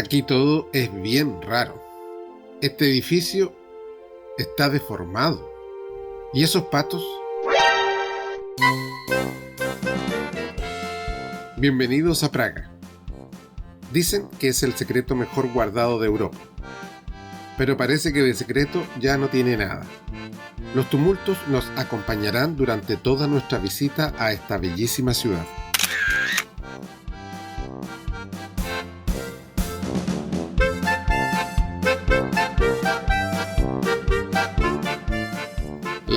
Aquí todo es bien raro. Este edificio está deformado. ¿Y esos patos? Bienvenidos a Praga. Dicen que es el secreto mejor guardado de Europa. Pero parece que de secreto ya no tiene nada. Los tumultos nos acompañarán durante toda nuestra visita a esta bellísima ciudad.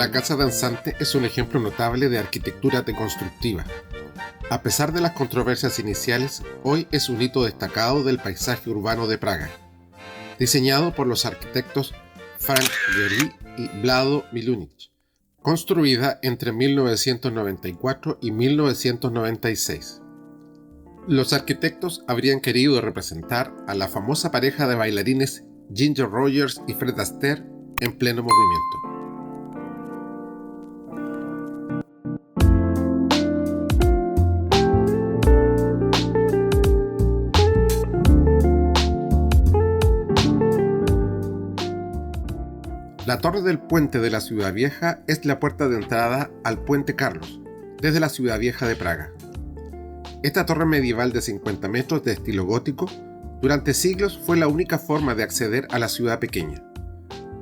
La Casa Danzante es un ejemplo notable de arquitectura deconstructiva. A pesar de las controversias iniciales, hoy es un hito destacado del paisaje urbano de Praga. Diseñado por los arquitectos Frank Gehry y Vlado Milunić, construida entre 1994 y 1996. Los arquitectos habrían querido representar a la famosa pareja de bailarines Ginger Rogers y Fred Astaire en pleno movimiento. La torre del puente de la Ciudad Vieja es la puerta de entrada al Puente Carlos, desde la Ciudad Vieja de Praga. Esta torre medieval de 50 metros de estilo gótico, durante siglos fue la única forma de acceder a la ciudad pequeña.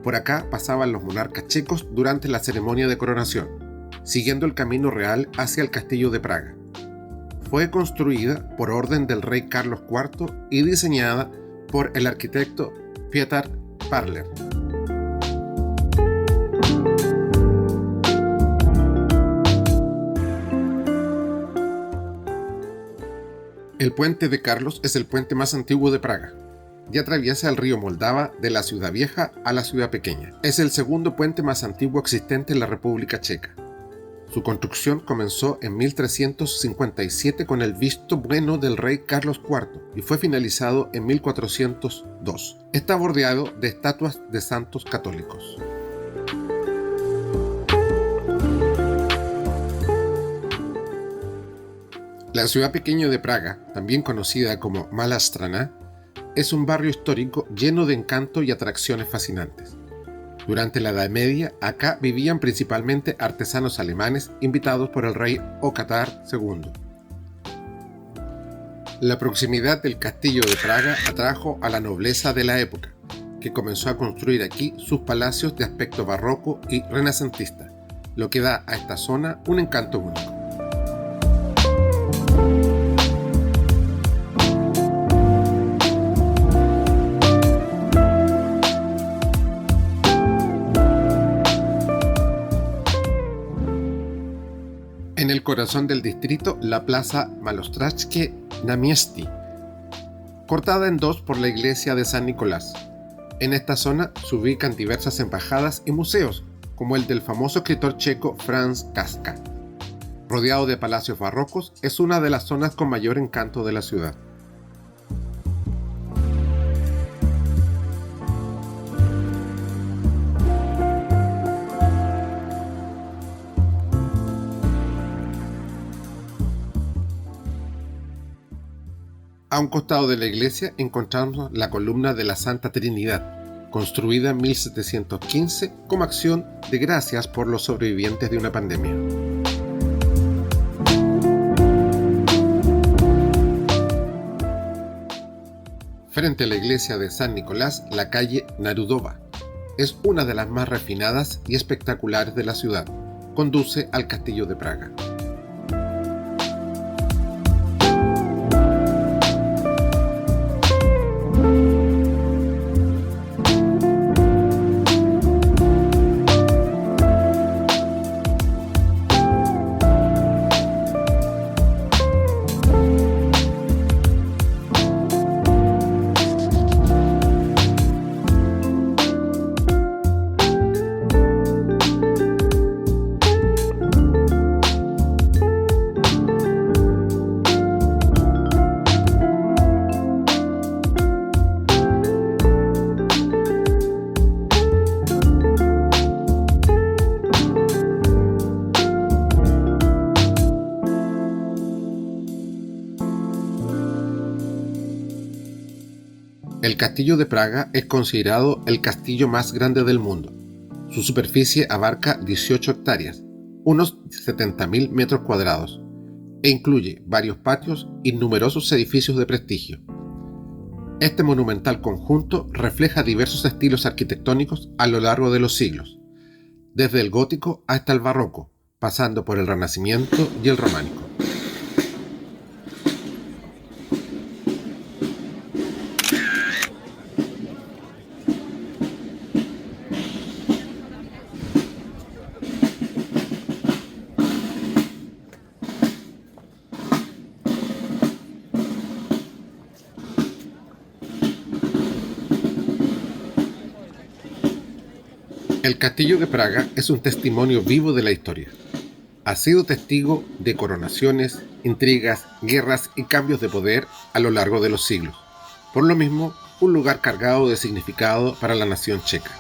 Por acá pasaban los monarcas checos durante la ceremonia de coronación, siguiendo el camino real hacia el castillo de Praga. Fue construida por orden del rey Carlos IV y diseñada por el arquitecto Piotr Parler. El puente de Carlos es el puente más antiguo de Praga y atraviesa el río Moldava de la Ciudad Vieja a la Ciudad Pequeña. Es el segundo puente más antiguo existente en la República Checa. Su construcción comenzó en 1357 con el visto bueno del rey Carlos IV y fue finalizado en 1402. Está bordeado de estatuas de santos católicos. La ciudad pequeña de Praga, también conocida como Mala Strana, es un barrio histórico lleno de encanto y atracciones fascinantes. Durante la Edad Media, acá vivían principalmente artesanos alemanes invitados por el rey Otakar II. La proximidad del castillo de Praga atrajo a la nobleza de la época, que comenzó a construir aquí sus palacios de aspecto barroco y renacentista, lo que da a esta zona un encanto único. En el corazón del distrito, la plaza Malostratske na Miesti, cortada en dos por la iglesia de San Nicolás. En esta zona se ubican diversas embajadas y museos, como el del famoso escritor checo Franz Kafka. Rodeado de palacios barrocos, es una de las zonas con mayor encanto de la ciudad. A un costado de la iglesia encontramos la columna de la Santa Trinidad, construida en 1715 como acción de gracias por los sobrevivientes de una pandemia. Frente a la iglesia de San Nicolás, la calle Narudova es una de las más refinadas y espectaculares de la ciudad. Conduce al castillo de Praga. El Castillo de Praga es considerado el castillo más grande del mundo. Su superficie abarca 18 hectáreas, unos 70.000 metros cuadrados, e incluye varios patios y numerosos edificios de prestigio. Este monumental conjunto refleja diversos estilos arquitectónicos a lo largo de los siglos, desde el gótico hasta el barroco, pasando por el renacimiento y el románico. El Castillo de Praga es un testimonio vivo de la historia. Ha sido testigo de coronaciones, intrigas, guerras y cambios de poder a lo largo de los siglos. Por lo mismo, un lugar cargado de significado para la nación checa.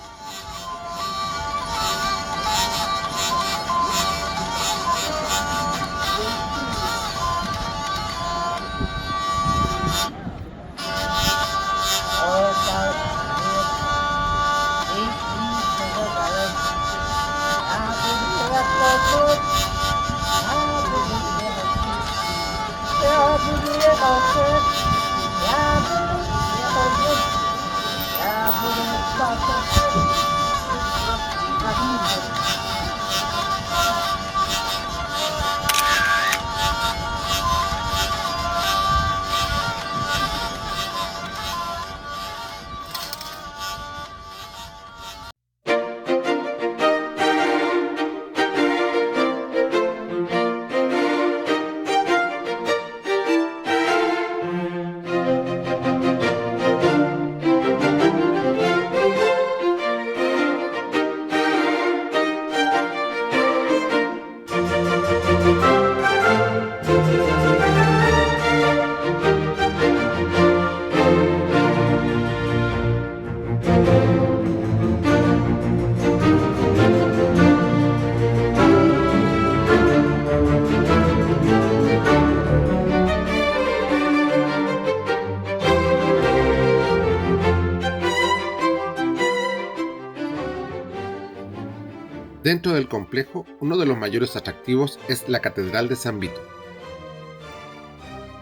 Dentro del complejo, uno de los mayores atractivos es la Catedral de San Vito,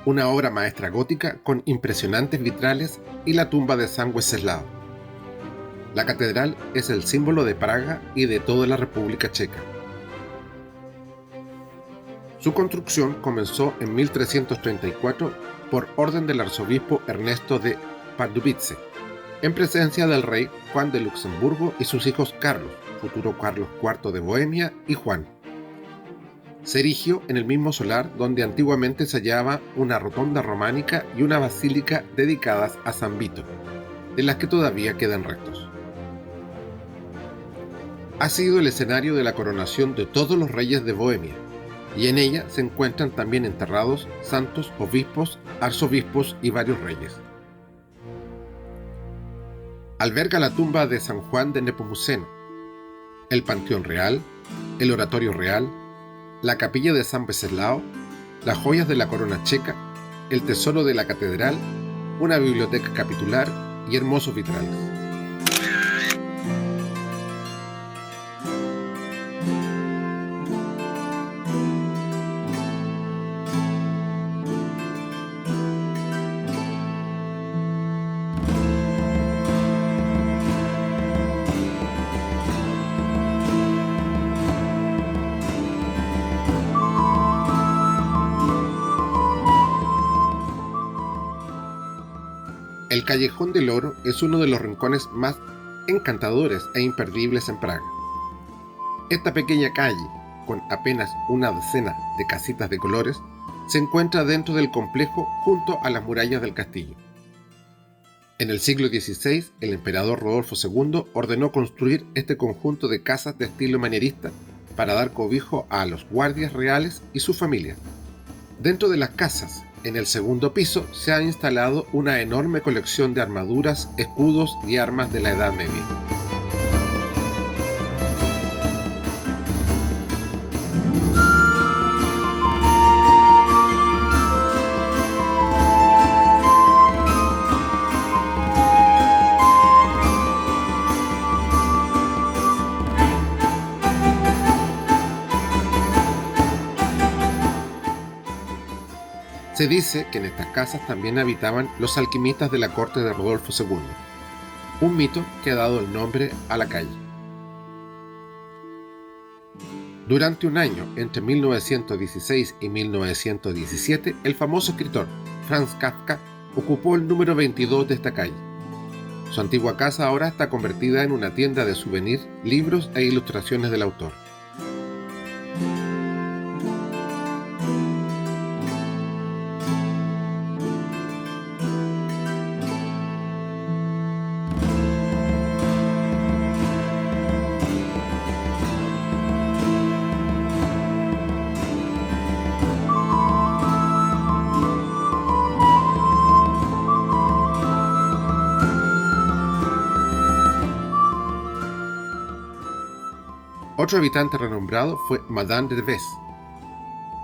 una obra maestra gótica con impresionantes vitrales, y la tumba de San Wenceslao. La catedral es el símbolo de Praga y de toda la República Checa. Su construcción comenzó en 1334 por orden del arzobispo Ernesto de Pardubice, en presencia del rey Juan de Luxemburgo y sus hijos Carlos, futuro Carlos IV de Bohemia, y Juan. Se erigió en el mismo solar donde antiguamente se hallaba una rotonda románica y una basílica dedicadas a San Vito, de las que todavía quedan restos. Ha sido el escenario de la coronación de todos los reyes de Bohemia, y en ella se encuentran también enterrados santos, obispos, arzobispos y varios reyes. Alberga la tumba de San Juan de Nepomuceno, el Panteón Real, el Oratorio Real, la Capilla de San Wenceslao, las joyas de la corona checa, el tesoro de la catedral, una biblioteca capitular y hermosos vitrales. El Callejón del Oro es uno de los rincones más encantadores e imperdibles en Praga. Esta pequeña calle, con apenas una decena de casitas de colores, se encuentra dentro del complejo junto a las murallas del castillo. En el siglo XVI, el emperador Rodolfo II ordenó construir este conjunto de casas de estilo manierista para dar cobijo a los guardias reales y sus familias. Dentro de las casas, en el segundo piso, se ha instalado una enorme colección de armaduras, escudos y armas de la Edad Media. Se dice que en estas casas también habitaban los alquimistas de la corte de Rodolfo II, un mito que ha dado el nombre a la calle. Durante un año, entre 1916 y 1917, el famoso escritor Franz Kafka ocupó el número 22 de esta calle. Su antigua casa ahora está convertida en una tienda de souvenirs, libros e ilustraciones del autor. Otro habitante renombrado fue Madame de Besse,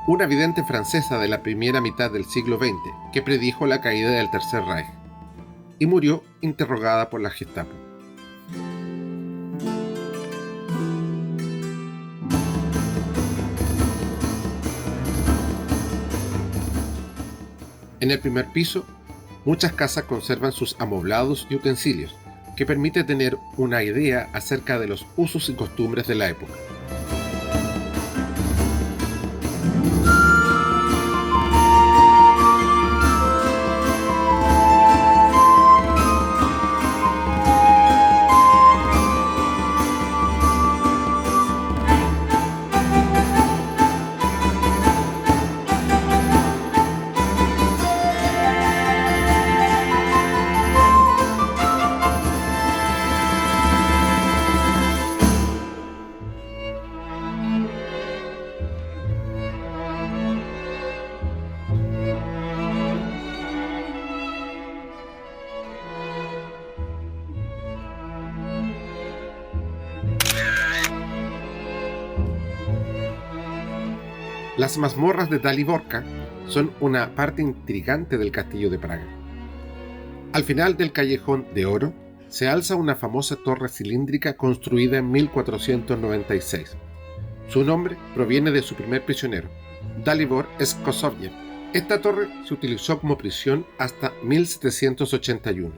una vidente francesa de la primera mitad del siglo XX que predijo la caída del Tercer Reich y murió interrogada por la Gestapo. En el primer piso, muchas casas conservan sus amoblados y utensilios, que permite tener una idea acerca de los usos y costumbres de la época. Las mazmorras de Daliborka son una parte intrigante del castillo de Praga. Al final del Callejón de Oro se alza una famosa torre cilíndrica construida en 1496. Su nombre proviene de su primer prisionero, Dalibor Skosovyev. Esta torre se utilizó como prisión hasta 1781.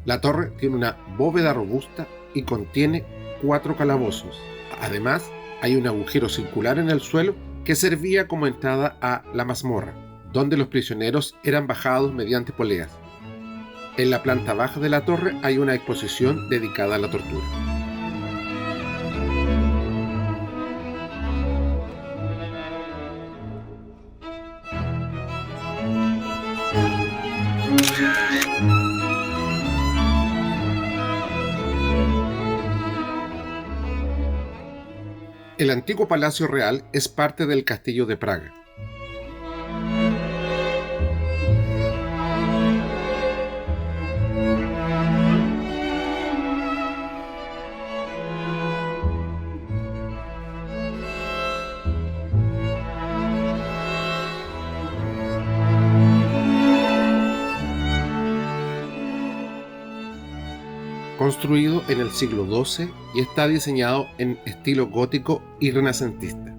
La torre tiene una bóveda robusta y contiene 4 calabozos. Además, hay un agujero circular en el suelo que servía como entrada a la mazmorra, donde los prisioneros eran bajados mediante poleas. En la planta baja de la torre hay una exposición dedicada a la tortura. El antiguo Palacio Real es parte del Castillo de Praga. Construido en el siglo XII y está diseñado en estilo gótico y renacentista.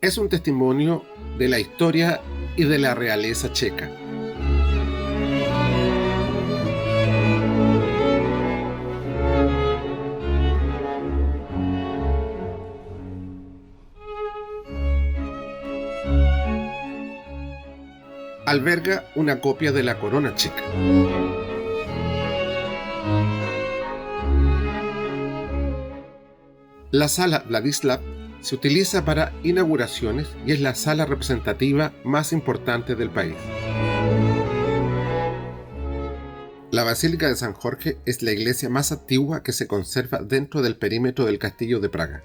Es un testimonio de la historia y de la realeza checa. Alberga una copia de la corona checa. La sala Vladislav se utiliza para inauguraciones y es la sala representativa más importante del país. La Basílica de San Jorge es la iglesia más antigua que se conserva dentro del perímetro del Castillo de Praga,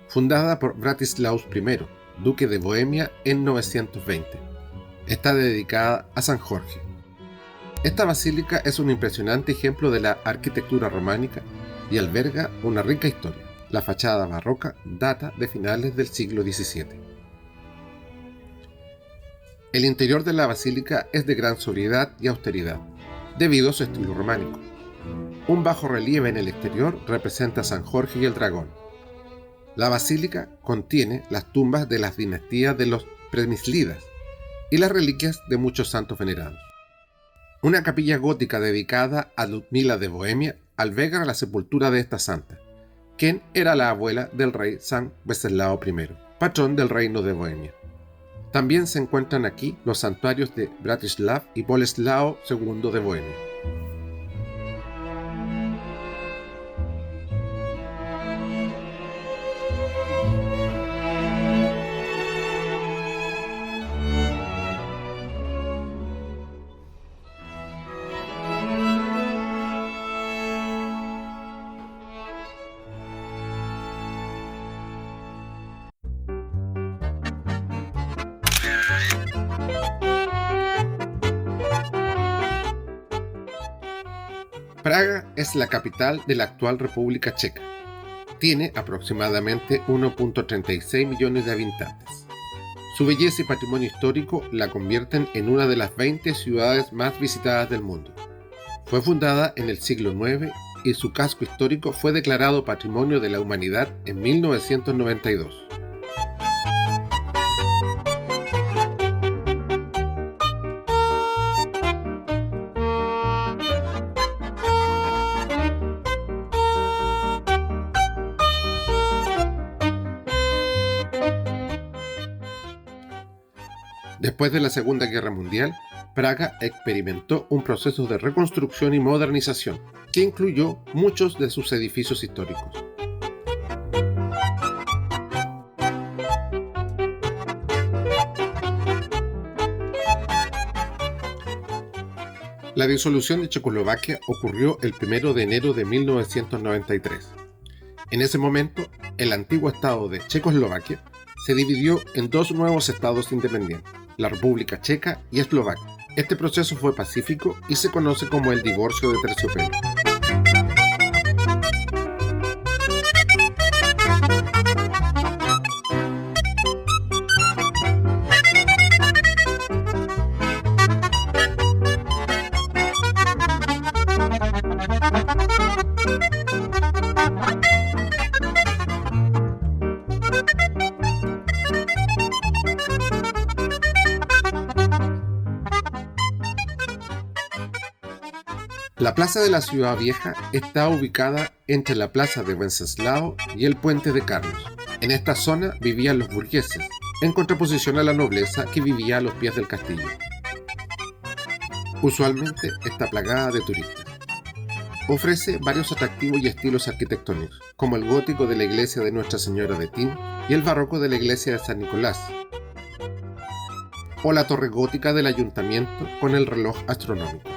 fundada por Bratislaus I, duque de Bohemia, en 920. Está dedicada a San Jorge. Esta basílica es un impresionante ejemplo de la arquitectura románica y alberga una rica historia. La fachada barroca data de finales del siglo XVII. El interior de la basílica es de gran sobriedad y austeridad, debido a su estilo románico. Un bajo relieve en el exterior representa a San Jorge y el dragón. La basílica contiene las tumbas de las dinastías de los Premislidas y las reliquias de muchos santos venerados. Una capilla gótica dedicada a Ludmila de Bohemia alberga la sepultura de esta santa, quien era la abuela del rey San Wenceslao I, patrón del reino de Bohemia. También se encuentran aquí los santuarios de Bratislav y Boleslao II de Bohemia. Praga es la capital de la actual República Checa. Tiene aproximadamente 1.36 millones de habitantes. Su belleza y patrimonio histórico la convierten en una de las 20 ciudades más visitadas del mundo. Fue fundada en el siglo IX y su casco histórico fue declarado Patrimonio de la Humanidad en 1992. Después de la Segunda Guerra Mundial, Praga experimentó un proceso de reconstrucción y modernización que incluyó muchos de sus edificios históricos. La disolución de Checoslovaquia ocurrió el 1 de enero de 1993. En ese momento, el antiguo estado de Checoslovaquia se dividió en dos nuevos estados independientes, la República Checa y Eslovaquia. Este proceso fue pacífico y se conoce como el divorcio de terciopelo. La plaza de la Ciudad Vieja está ubicada entre la plaza de Wenceslao y el puente de Carlos. En esta zona vivían los burgueses, en contraposición a la nobleza que vivía a los pies del castillo. Usualmente está plagada de turistas. Ofrece varios atractivos y estilos arquitectónicos, como el gótico de la iglesia de Nuestra Señora de Tin y el barroco de la iglesia de San Nicolás, o la torre gótica del ayuntamiento con el reloj astronómico.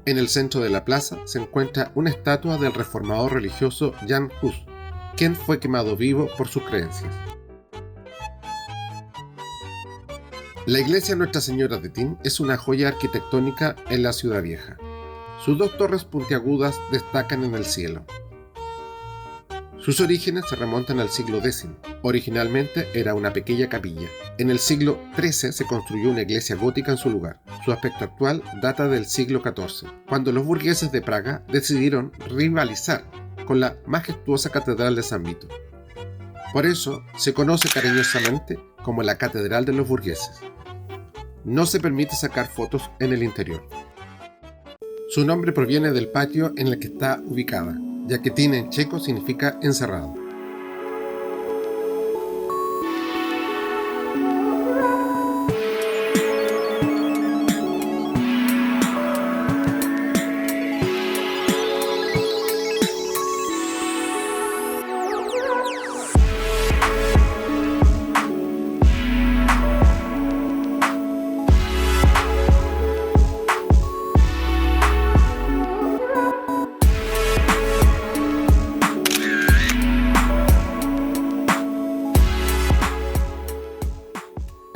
En el centro de la plaza se encuentra una estatua del reformador religioso Jan Hus, quien fue quemado vivo por sus creencias. La iglesia Nuestra Señora de Tin es una joya arquitectónica en la Ciudad Vieja. Sus dos torres puntiagudas destacan en el cielo. Sus orígenes se remontan al siglo X. Originalmente era una pequeña capilla. En el siglo XIII se construyó una iglesia gótica en su lugar. Su aspecto actual data del siglo XIV, cuando los burgueses de Praga decidieron rivalizar con la majestuosa Catedral de San Vito. Por eso se conoce cariñosamente como la Catedral de los Burgueses. No se permite sacar fotos en el interior. Su nombre proviene del patio en el que está ubicada, ya que Tin en checo significa encerrado.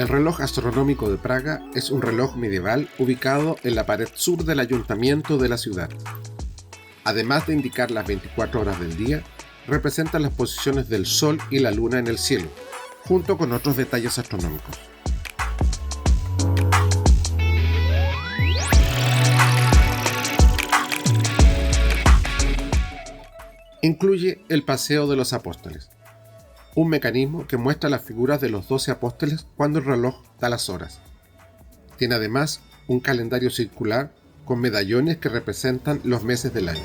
El reloj astronómico de Praga es un reloj medieval ubicado en la pared sur del ayuntamiento de la ciudad. Además de indicar las 24 horas del día, representan las posiciones del Sol y la Luna en el cielo, junto con otros detalles astronómicos. Incluye el Paseo de los Apóstoles, un mecanismo que muestra las figuras de los 12 apóstoles cuando el reloj da las horas. Tiene además un calendario circular con medallones que representan los meses del año.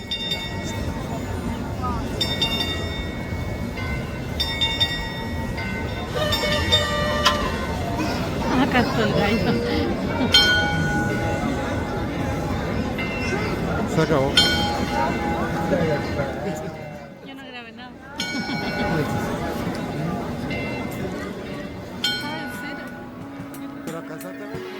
Acá está el gallo. Se acabó. Yo no grabé nada. ¿En serio? ¿Pero alcanzaste a ver?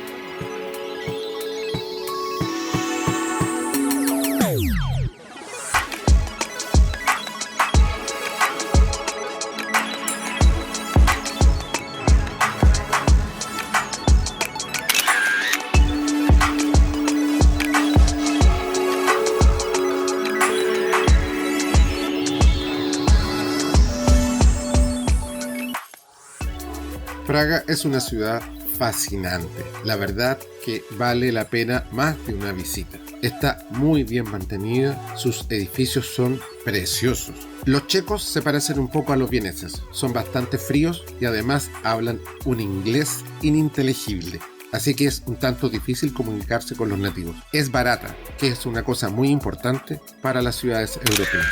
Praga es una ciudad fascinante. La verdad que vale la pena más de una visita. Está muy bien mantenida, sus edificios son preciosos. Los checos se parecen un poco a los vieneses, son bastante fríos y además hablan un inglés ininteligible. Así que es un tanto difícil comunicarse con los nativos. Es barata, que es una cosa muy importante para las ciudades europeas.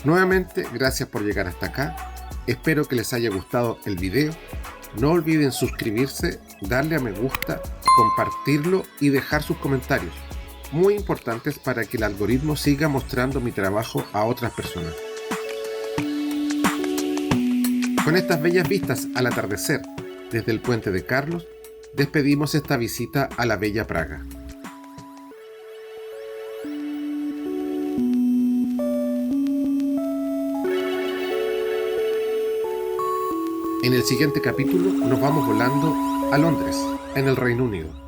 Nuevamente, gracias por llegar hasta acá. Espero que les haya gustado el video. No olviden suscribirse, darle a me gusta, compartirlo y dejar sus comentarios. Muy importantes para que el algoritmo siga mostrando mi trabajo a otras personas. Con estas bellas vistas al atardecer desde el puente de Carlos, despedimos esta visita a la bella Praga. En el siguiente capítulo nos vamos volando a Londres, en el Reino Unido.